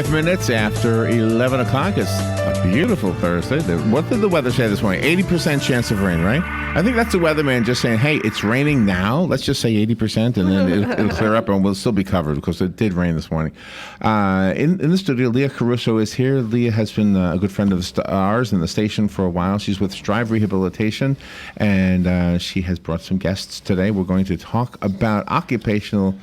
5 minutes after 11 o'clock. It's a beautiful Thursday. What did the weather say this morning? 80% chance of rain, right? I think that's the weatherman just saying, hey, it's raining now. Let's just say 80%, and then it'll clear up, and we'll still be covered because it did rain this morning. In the studio, Lea Caruso is here. Lea has been a good friend of ours in the station for a while. She's with Strive Rehabilitation, and she has brought some guests today. We're going to talk about occupational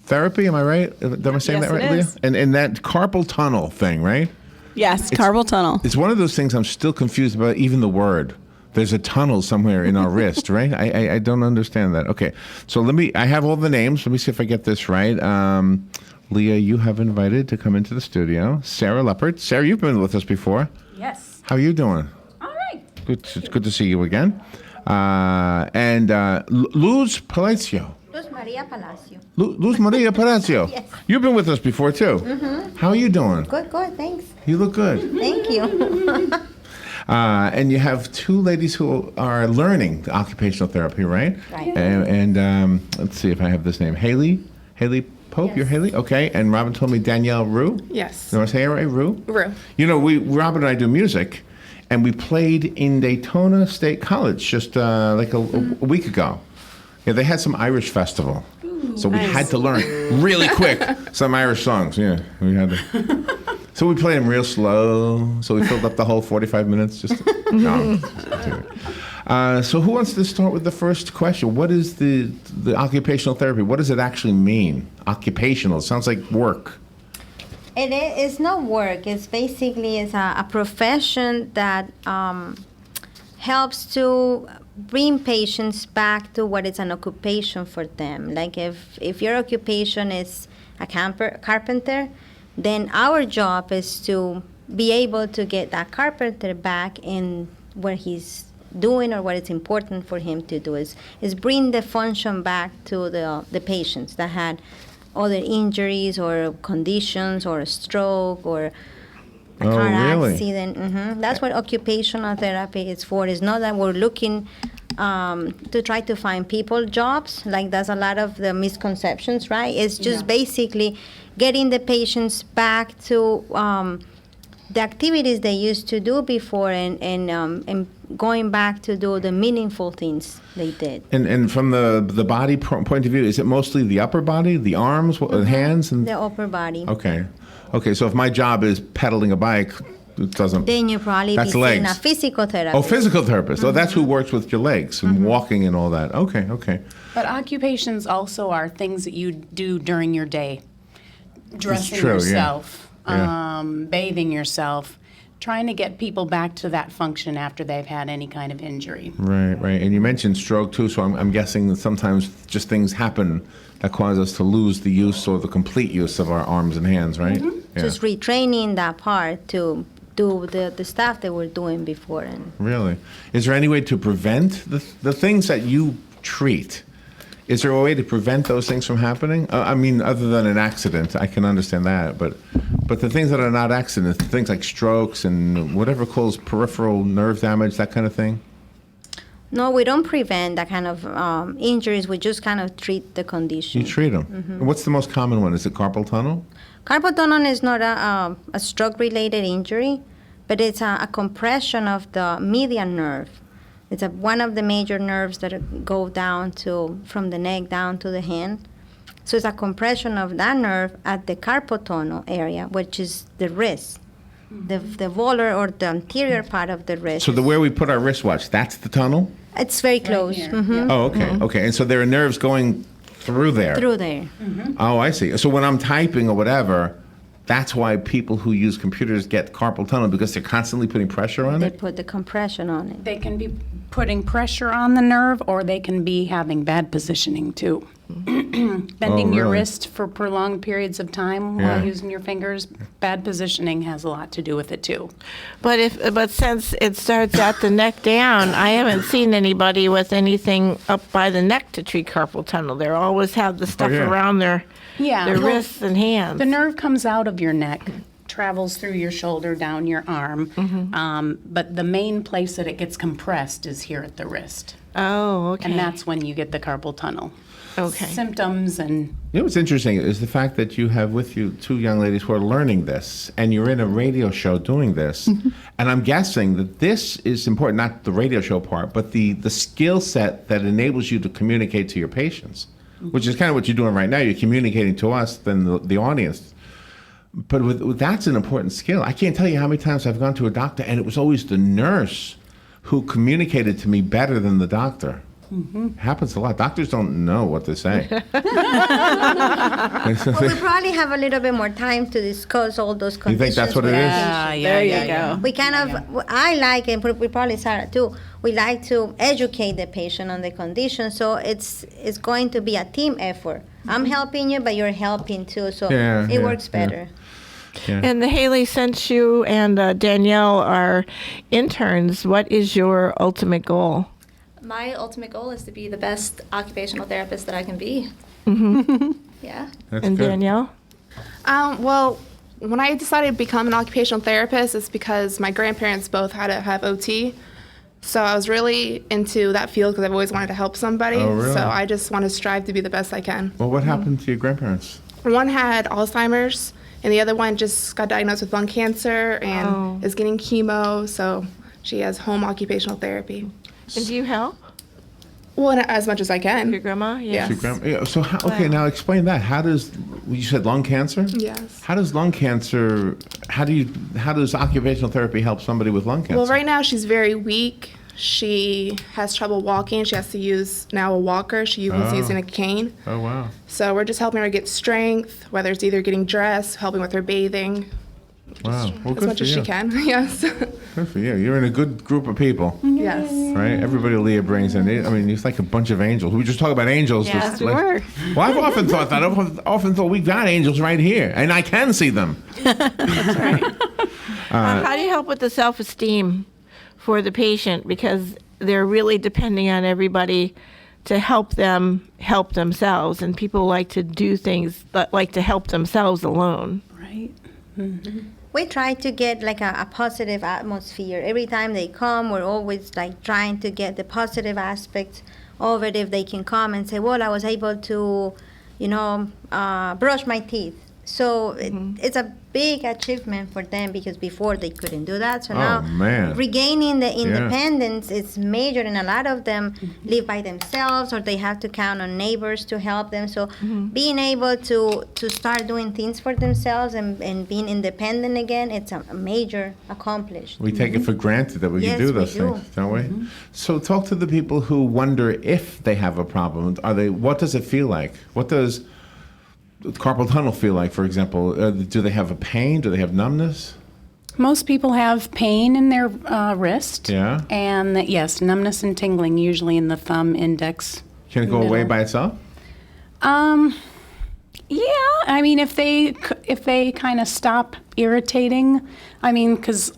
therapy. Am I right? Am I saying that right, Lea? And that carpal tunnel thing, right? Yes, carpal tunnel. It's one of those things I'm still confused about, even the word. There's a tunnel somewhere in our wrist, right? I don't understand that. Okay, so I have all the names. Let me see if I get this right. Lea, you have invited to come into the studio Sarah Leppert. Sarah, you've been with us before. Yes. How are you doing? All right. Good. It's good to see you again. And Luz Palacio. Luz Maria Palacio. Luz Maria Palacio. Yes. You've been with us before, too. Mm-hmm. How are you doing? Good, thanks. You look good. Thank you. And you have two ladies who are learning occupational therapy, right? Right. And let's see if I have this name. Haley Pope, Yes. You're Haley? Okay. And Robin told me Danielle Rue? Yes. You want to say it right, Rue? Rue. You know, Robin and I do music, and we played in Daytona State College just like a week ago. Yeah, they had some Irish festival. So we had to learn really quick some Irish songs. Yeah, we had to. So we played them real slow. So we filled up the whole 45 minutes. So who wants to start with the first question? What is the occupational therapy? What does it actually mean? Occupational. It sounds like work. It's not work. It's basically a profession that helps to bring patients back to what is an occupation for them. Like if your occupation is a carpenter, then our job is to be able to get that carpenter back in what he's doing or what is important for him to do is bring the function back to the patients that had other injuries or conditions or a stroke or a car accident. Mm-hmm. That's what occupational therapy is for. It's not that we're looking to try to find people jobs. Like that's a lot of the misconceptions, right? It's just basically getting the patients back to the activities they used to do before and going back to do the meaningful things they did. And from the body point of view, is it mostly the upper body, the arms, the hands? And the upper body. Okay, so if my job is pedaling a bike, it doesn't... Then you probably be seeing a physical therapist. Oh, physical therapist. Mm-hmm. Oh, that's who works with your legs and walking and all that. Okay. But occupations also are things that you do during your day. Dressing true, yourself, yeah. Bathing yourself, trying to get people back to that function after they've had any kind of injury. Right. And you mentioned stroke, too, so I'm guessing that sometimes just things happen that cause us to lose the use or the complete use of our arms and hands, right? Mm-hmm. Yeah. Just retraining that part to do the stuff they were doing before. And Really? Is there any way to prevent the things that you treat? Is there a way to prevent those things from happening? I mean, other than an accident, I can understand that. But the things that are not accidents, things like strokes and whatever causes peripheral nerve damage, that kind of thing? no, we don't prevent that kind of injuries. We just kind of treat the condition. You treat them. Mm-hmm. What's the most common one? Is it carpal tunnel? Carpal tunnel is not a stroke-related injury, but it's a compression of the median nerve. It's one of the major nerves that go down from the neck down to the hand. So it's a compression of that nerve at the carpal tunnel area, which is the wrist, the volar or the anterior part of the wrist. So where we put our wristwatch, that's the tunnel? It's very close. Right here, Mm-hmm. Oh, okay. Mm-hmm. Okay. And so there are nerves going through there? Through there. Mm-hmm. Oh, I see. So when I'm typing or whatever, that's why people who use computers get carpal tunnel, because they're constantly putting pressure on They it? put the compression on it. They can be putting pressure on the nerve, or they can be having bad positioning too. Bending your really? wrist for prolonged periods of time Yeah. while using your fingers, bad positioning has a lot to do with it too. But since it starts at the neck down, I haven't seen anybody with anything up by the neck to treat carpal tunnel. They always have the stuff yeah. around their Well, wrists and hands. The nerve comes out of your neck, travels through your shoulder, down your arm, but the main place that it gets compressed is here at the wrist. Oh, okay. And that's when you get the carpal tunnel. Okay. symptoms and You know what's interesting is the fact that you have with you two young ladies who are learning this, and you're in a radio show doing this. And I'm guessing that this is important, not the radio show part, but the skill set that enables you to communicate to your patients, which is kind of what you're doing right now. You're communicating to us than the audience. But that's an important skill. I can't tell you how many times I've gone to a doctor, and it was always the nurse who communicated to me better than the doctor. Happens a lot. Doctors don't know what to say. Well, we probably have a little bit more time to discuss all those You conditions. think that's what it with is? patients. There you go. We kind of, I like, and we probably Sarah too, we like to educate the patient on the condition, so it's going to be a team effort. I'm helping you, but you're helping too, so it works better. Yeah. And Haley, since you and Danielle are interns, what is your ultimate goal? My ultimate goal is to be the best occupational therapist that I can be. Yeah. That's And good. Danielle? Well, when I decided to become an occupational therapist, it's because my grandparents both had to have OT. So I was really into that field because I've always wanted to help somebody. Oh, really? So I just want to strive to be the best I can. Well, what happened to your grandparents? One had Alzheimer's, and the other one just got diagnosed with lung cancer and is getting chemo. So she has home occupational therapy. And do you help Well, as much as I your can. grandma? Yeah. Yeah, so okay, now explain that. How does you said lung cancer? Yes. How does lung cancer? How does occupational therapy help somebody with lung cancer? Well, right now she's very weak. She has trouble walking. She has to use now a walker. She was using a cane. Oh wow. So we're just helping her get strength, whether it's either getting dressed, helping with her bathing, Wow. Well, as good much for as you. she can. Yes. Good for you. You're in a good group of people, Yes. right? Everybody Leah brings in. I mean, it's like a bunch of angels. We just talk about angels. Yes, just we like- were. Well, I've often thought that. I've often thought we've got angels right here, and I can see them. How do you help with the self-esteem for the patient? Because they're really depending on everybody to help them help themselves, and people like to do things that like to help themselves alone. right. We try to get like a positive atmosphere. Every time they come, we're always like trying to get the positive aspects of it. If they can come and say, well, I was able to, brush my teeth. So it's a big achievement for them because before they couldn't do that. So Oh, now man. regaining the independence is major, and a lot of them live by themselves or they have to count on neighbors to help them. So being able to start doing things for themselves and being independent again, it's a major accomplishment. We take it for granted that we Yes, can do we those do. things, don't we? So talk to the people who wonder if they have a problem. What does it feel like? What does carpal tunnel feel like, for example? Do they have a pain? Do they have numbness? Most people have pain in their wrist. Yeah. And yes, numbness and tingling usually in the thumb, index. Can it go away middle. by itself? Yeah, I mean, if they kind of stop irritating, I mean, because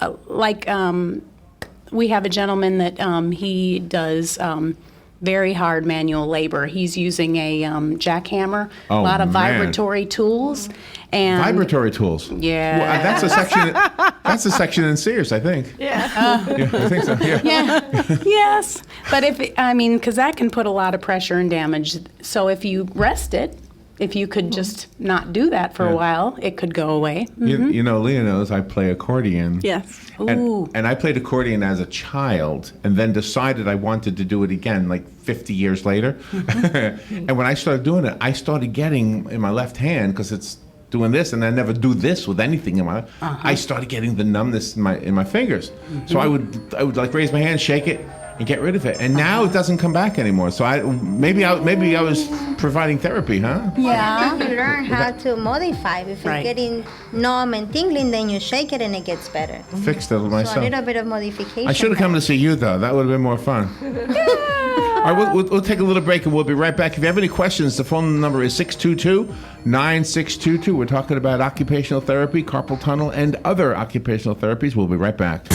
we have a gentleman that he does very hard manual labor. He's using a jackhammer, Oh, a lot of man. vibratory tools, and Vibratory tools. Yeah. Well, that's a section. That's a section in Sears, I think. Yeah, I think so. Yeah. Yeah, yes, but because that can put a lot of pressure and damage. So if you rest it, if you could just not do that for a while, it could go away. You know, Leah knows I play accordion. Yes. Ooh. And I played accordion as a child and then decided I wanted to do it again like 50 years later. And when I started doing it, I started getting in my left hand, because it's doing this and I never do this with anything in my life. I started getting the numbness in my fingers. So I would like raise my hand, shake it, and get rid of it. And now it doesn't come back anymore. So maybe I was providing therapy, huh? Yeah. You learn how to modify. If it's Right. getting numb and tingling, then you shake it and it gets better. Fixed it So a myself. little bit of modification. I should have come to see you, though. That would have been more fun. All right, we'll take a little break and we'll be right back. If you have any questions, the phone number is 622 9622. We're talking about occupational therapy, carpal tunnel, and other occupational therapies. We'll be right back.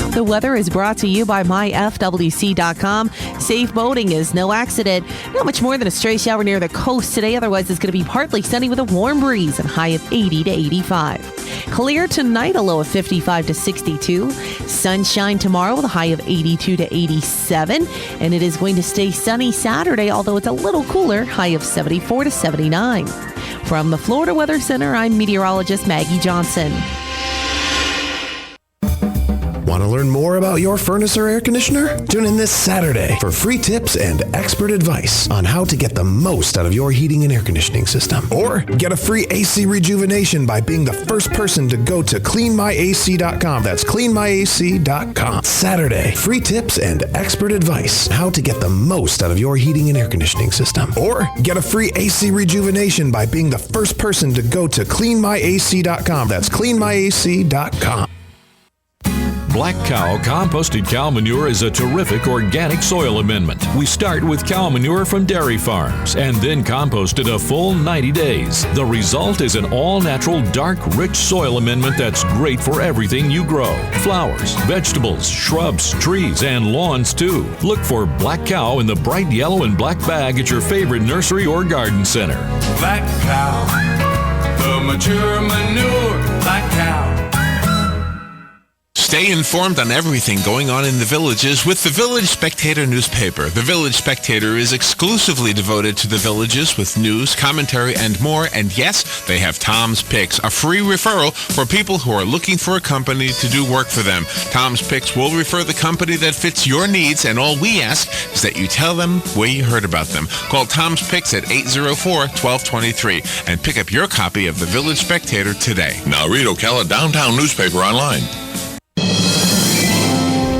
The weather is brought to you by myfwc.com. Safe boating is no accident. Not much more than a stray shower near the coast today. Otherwise, it's going to be partly sunny with a warm breeze and high of 80 to 85. Clear tonight, a low of 55 to 62. Sunshine tomorrow with a high of 82 to 87. And it is going to stay sunny Saturday, although it's a little cooler, high of 74 to 79. From the Florida Weather Center, I'm meteorologist Maggie Johnson. Want to learn more about your furnace or air conditioner? Tune in this Saturday for free tips and expert advice on how to get the most out of your heating and air conditioning system. Or get a free AC rejuvenation by being the first person to go to cleanmyac.com. That's cleanmyac.com. Saturday, free tips and expert advice on how to get the most out of your heating and air conditioning system. Or get a free AC rejuvenation by being the first person to go to cleanmyac.com. That's cleanmyac.com. Black Cow composted cow manure is a terrific organic soil amendment. We start with cow manure from dairy farms and then compost it a full 90 days. The result is an all-natural, dark, rich soil amendment that's great for everything you grow. Flowers, vegetables, shrubs, trees, and lawns too. Look for Black Cow in the bright yellow and black bag at your favorite nursery or garden center. Black Cow, the mature manure, Black Cow. Stay informed on everything going on in the villages with the Village Spectator newspaper. The Village Spectator is exclusively devoted to the villages with news, commentary, and more. And yes, they have Tom's Picks, a free referral for people who are looking for a company to do work for them. Tom's Picks will refer the company that fits your needs, and all we ask is that you tell them where you heard about them. Call Tom's Picks at 804-1223 and pick up your copy of the Village Spectator today. Now read Ocala Downtown newspaper online.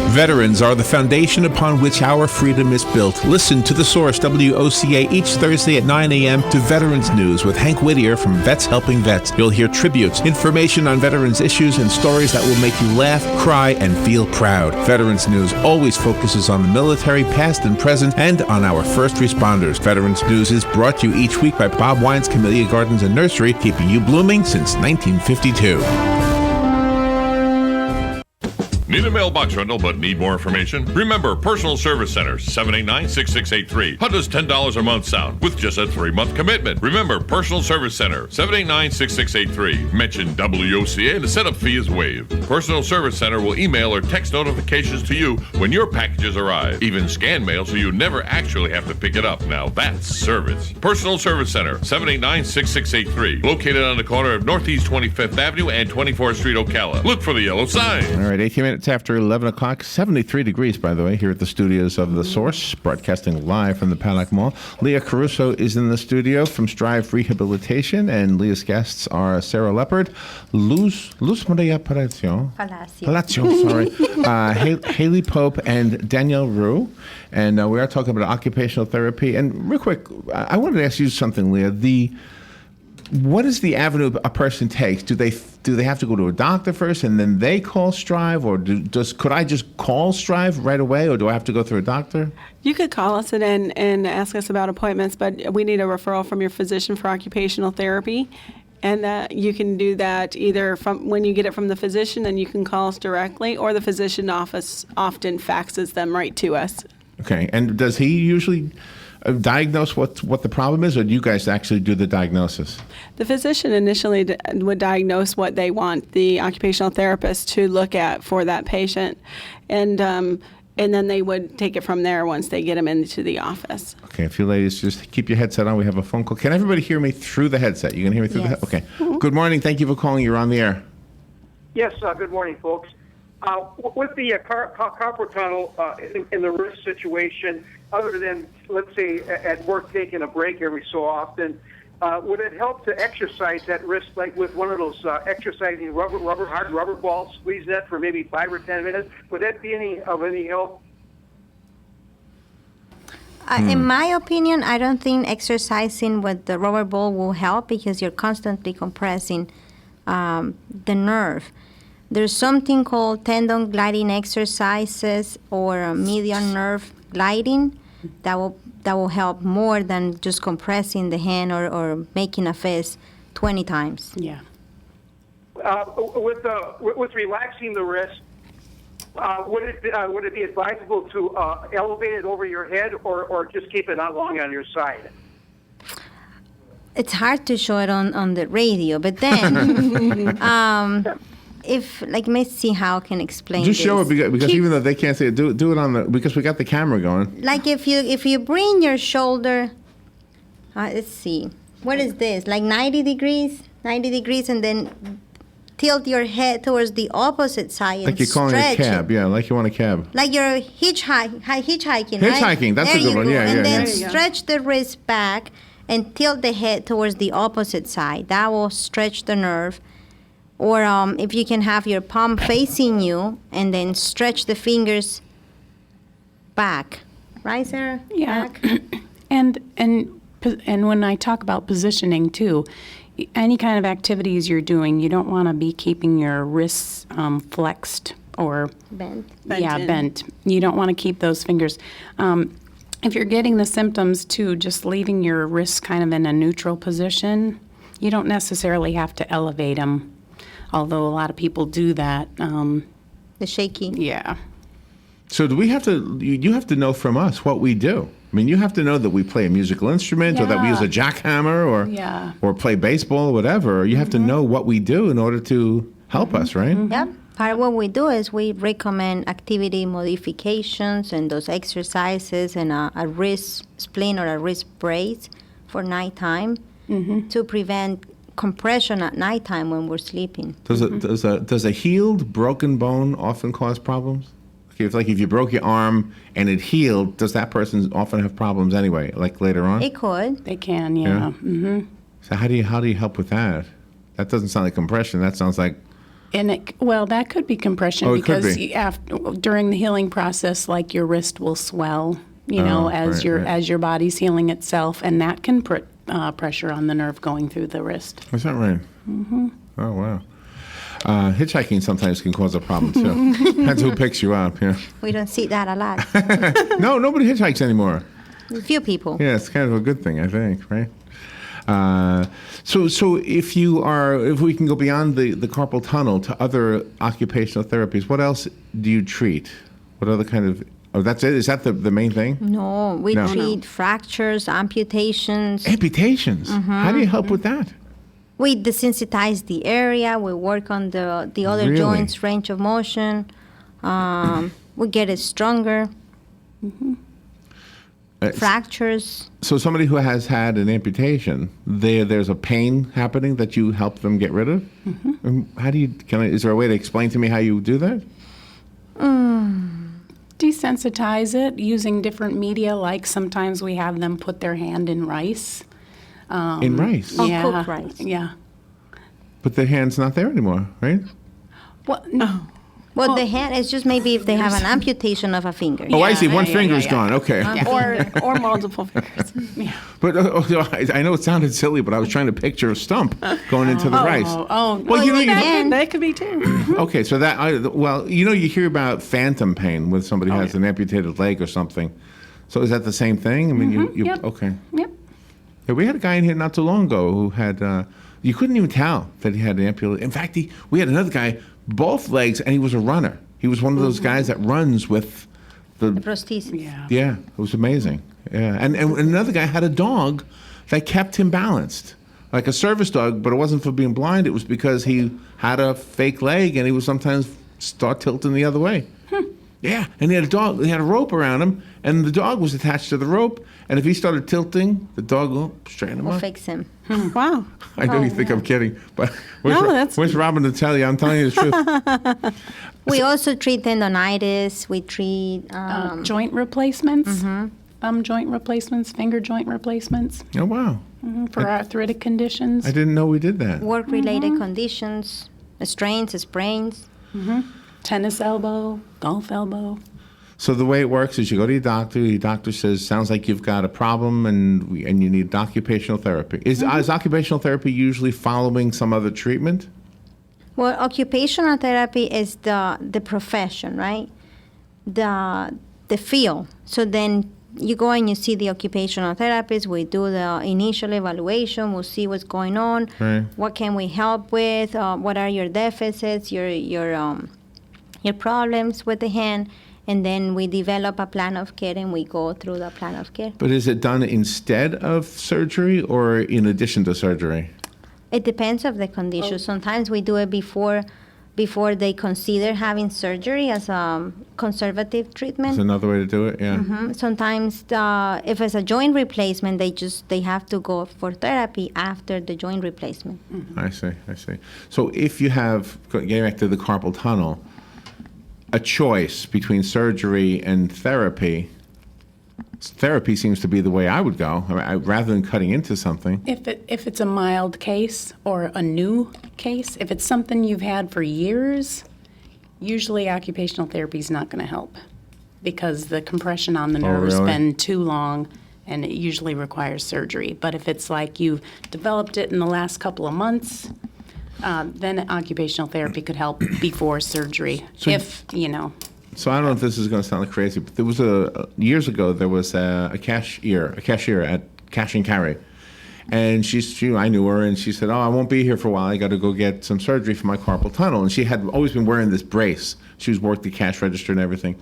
Veterans are the foundation upon which our freedom is built. Listen to The Source, WOCA, each Thursday at 9 a.m. to Veterans News with Hank Whittier from Vets Helping Vets. You'll hear tributes, information on veterans issues, and stories that will make you laugh, cry, and feel proud. Veterans News always focuses on the military, past and present, and on our first responders. Veterans News is brought to you each week by Bob Wine's Camellia Gardens and Nursery, keeping you blooming since 1952. Need a mailbox rental but need more information? Remember, Personal Service Center, 789-6683. How does $10 a month sound with just a 3-month commitment? Remember, Personal Service Center, 789-6683. Mention WOCA and the setup fee is waived. Personal Service Center will email or text notifications to you when your packages arrive. Even scan mail so you never actually have to pick it up. Now that's service. Personal Service Center, 789-6683. Located on the corner of Northeast 25th Avenue and 24th Street, Ocala. Look for the yellow sign. All right, 18 minutes after 11 o'clock, 73 degrees, by the way, here at the studios of The Source, broadcasting live from the Panac Mall. Lea Caruso is in the studio from Strive Rehabilitation, and Lea's guests are Sarah Leopard, Luz Maria Palacio, Haley Pope, and Danielle Rue. And we are talking about occupational therapy. And real quick, I wanted to ask you something, Lea. What is the avenue a person takes? Do they have to go to a doctor first and then they call Strive, or could I just call Strive right away, or do I have to go through a doctor? You could call us and ask us about appointments, but we need a referral from your physician for occupational therapy. And you can do that either from when you get it from the physician, and you can call us directly, or the physician office often faxes them right to us. Okay, and does he usually diagnose what the problem is, or do you guys actually do the diagnosis? The physician initially would diagnose what they want the occupational therapist to look at for that patient, and then they would take it from there once they get them into the office. Okay, if you ladies just keep your headset on, we have a phone call. Can everybody hear me through the headset? You can hear me through the headset? Okay. Mm-hmm. Good morning. Thank you for calling. You're on the air. Yes, good morning, folks. With the carpal tunnel in the wrist situation, other than, let's say, at work taking a break every so often, would it help to exercise that wrist, like with one of those exercising hard rubber balls, squeeze that for maybe 5 or 10 minutes? Would that be any help? In my opinion, I don't think exercising with the rubber ball will help, because you're constantly compressing the nerve. There's something called tendon gliding exercises or median nerve gliding. that will help more than just compressing the hand or making a fist 20 times. Yeah. With relaxing the wrist, would it be advisable to elevate it over your head or just keep it along on your side? It's hard to show it on the radio, but then if let me see how I can explain Just this. show it because even though they can't see it, do it on the because we got the camera going. Like if you bring your shoulder, let's see, what is this? Like 90 degrees, and then tilt your head towards the opposite side Like and you're calling a stretch cab, it. yeah, like you want a cab. Like you're hitchhiking, right? Hitchhiking, that's There a good you one, go. yeah, And yeah, then yeah. There you go. stretch the wrist back and tilt the head towards the opposite side. That will stretch the nerve. Or if you can have your palm facing you and then stretch the fingers back. Right, Sarah? Yeah. Back. And when I talk about positioning too, any kind of activities you're doing, you don't want to be keeping your wrists flexed or Bent. bent. You don't want to keep those fingers. If you're getting the symptoms too, just leaving your wrists kind of in a neutral position. You don't necessarily have to elevate them, although a lot of people do that. The shaky. Yeah. So do we have to? You have to know from us what we do. I mean, you have to know that we play a musical instrument, or that we use a jackhammer, or play baseball, or whatever. You have to know what we do in order to help us, right? Yep. Part of what we do is we recommend activity modifications and those exercises and a wrist splint or a wrist brace for nighttime to prevent compression at nighttime when we're sleeping. Does a healed broken bone often cause problems? If you broke your arm and it healed, does that person often have problems anyway, like later on? It could. They can, yeah. Mm-hmm. So how do you help with that? That doesn't sound like compression. That sounds like And that could be compression Oh, it could because be. During the healing process, like your wrist will swell, as right. your body's healing itself, and that can put pressure on the nerve going through the wrist. Is that right? Mm-hmm. Oh wow. Hitchhiking sometimes can cause a problem too. Depends who picks you up. Yeah. We don't see that a lot. No, nobody hitchhikes anymore. A few people. Yeah, it's kind of a good thing, I think, right? So if we can go beyond the carpal tunnel to other occupational therapies, what else do you treat? What other kind of? Oh, that's it. Is that the main thing? No, we treat fractures, amputations. Amputations. How do you help with that? We desensitize the area. We work on the other Really? joints' range of motion. We get it stronger. Fractures. So somebody who has had an amputation, there's a pain happening that you help them get rid of. How do you? Is there a way to explain to me how you do that? Desensitize it using different media, like sometimes we have them put their hand in rice. In rice. Yeah, cooked rice. Yeah. But the hand's not there anymore, right? Well, no. Well, the hand is just maybe if they have an amputation of a finger. Oh, I see. One yeah, finger's yeah. gone. Okay. Or multiple fingers. But I know it sounded silly, but I was trying to picture a stump going into the rice. Well, you know, That could be too. okay, so you hear about phantom pain when somebody has an amputated leg or something. So is that the same thing? I mean, Yep. Okay. Yep. Yeah, we had a guy in here not too long ago who had, you couldn't even tell that he had an amputated. In fact, we had another guy, both legs, and he was a runner. He was one of those guys that runs with the prosthesis. Yeah, it was amazing. Yeah, and another guy had a dog that kept him balanced, like a service dog, but it wasn't for being blind. It was because he had a fake leg, and he would sometimes start tilting the other way. Yeah, and he had a dog. He had a rope around him, and the dog was attached to the rope. And if he started tilting, the dog will straighten him We'll up. fix him. Wow. I know you think I'm kidding, but where's Robin to tell you? I'm telling you the truth. We also treat tendonitis. We treat joint replacements, thumb joint replacements, finger joint replacements. Oh, wow. For arthritic conditions. I didn't know we did that. work-related conditions, strains, sprains. Tennis elbow, golf elbow. So the way it works is you go to your doctor says, sounds like you've got a problem and you need occupational therapy. Is occupational therapy usually following some other treatment? Well, occupational therapy is the profession, right? The field. So then you go and you see the occupational therapist. We do the initial evaluation. We'll see what's going on. Right. What can we help with? What are your deficits? Your problems with the hand, and then we develop a plan of care and we go through the plan of care. But is it done instead of surgery or in addition to surgery? It depends of the condition. Sometimes we do it before they consider having surgery as a conservative treatment. That's another way to do it, yeah. Sometimes if it's a joint replacement, they have to go for therapy after the joint replacement. I see. So if you have, getting back to the carpal tunnel, a choice between surgery and therapy seems to be the way I would go, rather than cutting into something. If it's a mild case or a new case, if it's something you've had for years, usually occupational therapy is not going to help because the compression on the nerve has been too long and it usually requires surgery. But if it's like you've developed it in the last couple of months, then occupational therapy could help before surgery, So I don't know if this is going to sound like crazy, but there was years ago there was a cashier at Cash and Carry, and I knew her, and she said, "Oh, I won't be here for a while. I got to go get some surgery for my carpal tunnel." And she had always been wearing this brace. She was worked the cash register and everything.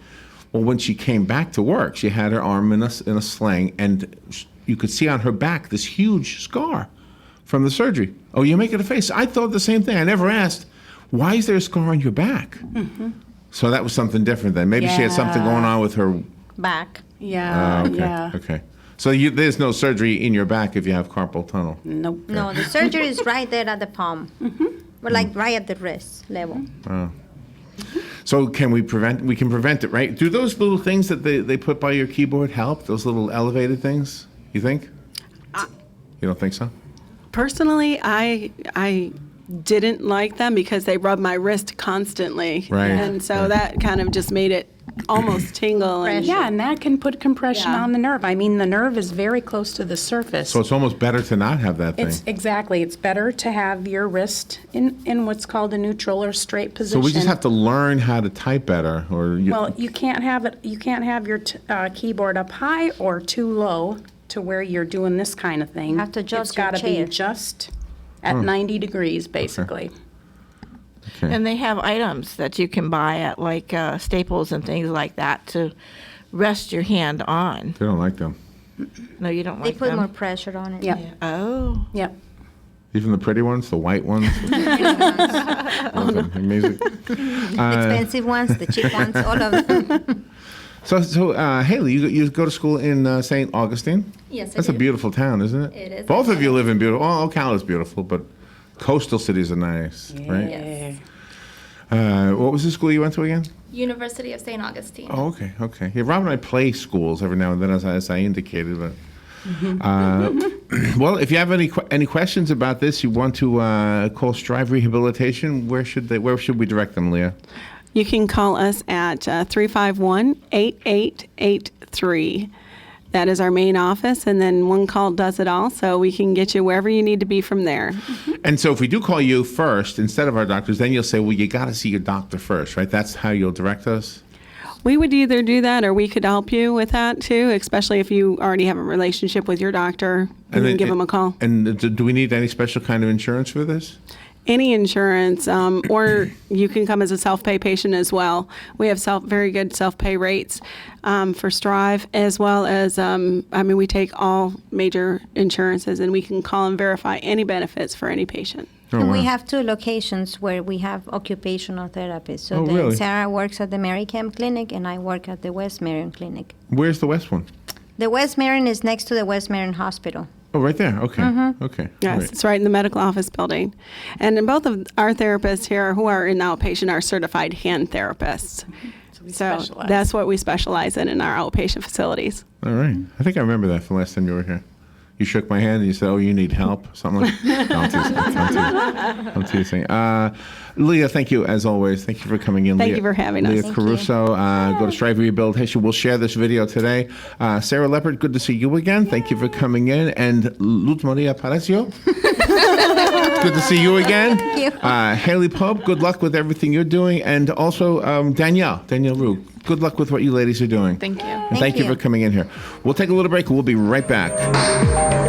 Well, when she came back to work, she had her arm in a sling, and you could see on her back this huge scar from the surgery. Oh, you're making a face. I thought the same thing. I never asked, why is there a scar on your back? Mm-hmm. So that was something different then. Maybe she had something going on with her back. Yeah. Okay. So there's no surgery in your back if you have carpal tunnel. Nope. No, the surgery is right there at the palm. We're like right at the wrist level. So we can prevent it, right? Do those little things that they put by your keyboard help? Those little elevated things, you think? You don't think so? Personally, I didn't like them because they rubbed my wrist constantly. Right. And so that kind of just made it almost tingle. And and that can put compression on the nerve. I mean, the nerve is very close to the surface. So it's almost better to not have that thing. It's better to have your wrist in what's called a neutral or straight position. So we just have to learn how to type better, Well, you can't have it. You can't have your keyboard up high or too low to where you're doing this kind of thing. You have to adjust It's got to be just at 90 degrees, basically. Okay. And they have items that you can buy at like Staples and things like that to rest your hand on. They don't like them. No, you don't They like put them? more pressure on it. Yep. Oh. Yep. Even the pretty ones, the white ones. Amazing. Expensive ones, the cheap ones, all of them. So Haley, you go to school in St. Augustine? Yes, I That's a do. beautiful town, isn't it? It is. Both of you live in beautiful. Well, Ocala is beautiful, but coastal cities are nice, right? Yes. What was the school you went to again? University of St. Augustine. Oh, okay. Yeah, Rob and I play schools every now and then, as I indicated. But well, if you have any questions about this, you want to call Strive Rehabilitation. Where should we direct them, Leah? You can call us at 351-8883. That is our main office, and then one call does it all, so we can get you wherever you need to be from there. And so if we do call you first instead of our doctors, then you'll say, well, you got to see your doctor first, right? That's how you'll direct us? We would either do that or we could help you with that too, especially if you already have a relationship with your doctor. You can give them a call. And do we need any special kind of insurance for this? Any insurance, or you can come as a self-pay patient as well. We have very good self-pay rates for Strive, as well as, we take all major insurances, and we can call and verify any benefits for any patient. Oh, And wow. we have 2 locations where we have occupational therapists. So really? Sarah works at the Mary Camp Clinic, and I work at the West Marion Clinic. Where's the West one? The West Marion is next to the West Marion Hospital. Oh, right there. Okay. Okay. Yes, Right. it's right in the medical office building. And then both of our therapists here who are in outpatient are certified hand therapists. So that's what we specialize in our outpatient facilities. All right. I think I remember that from last time you were here. You shook my hand and you said, "Oh, you need help," something like that. I'm teasing. Leah, thank you as always. Thank you for coming in. Thank Leah, you for having us. Lea Thank Caruso. Go to Strive Rehabilitation. We'll share this video today. Sarah Leopard, good to see you again. Thank you for coming in. And Luz Maria Palacio. Good to see you again. Thank you. Haley Pope, good luck with everything you're doing. And also Danielle Rue. good luck with what you ladies are doing. Thank you. And thank you for coming in here. We'll take a little break. We'll be right back.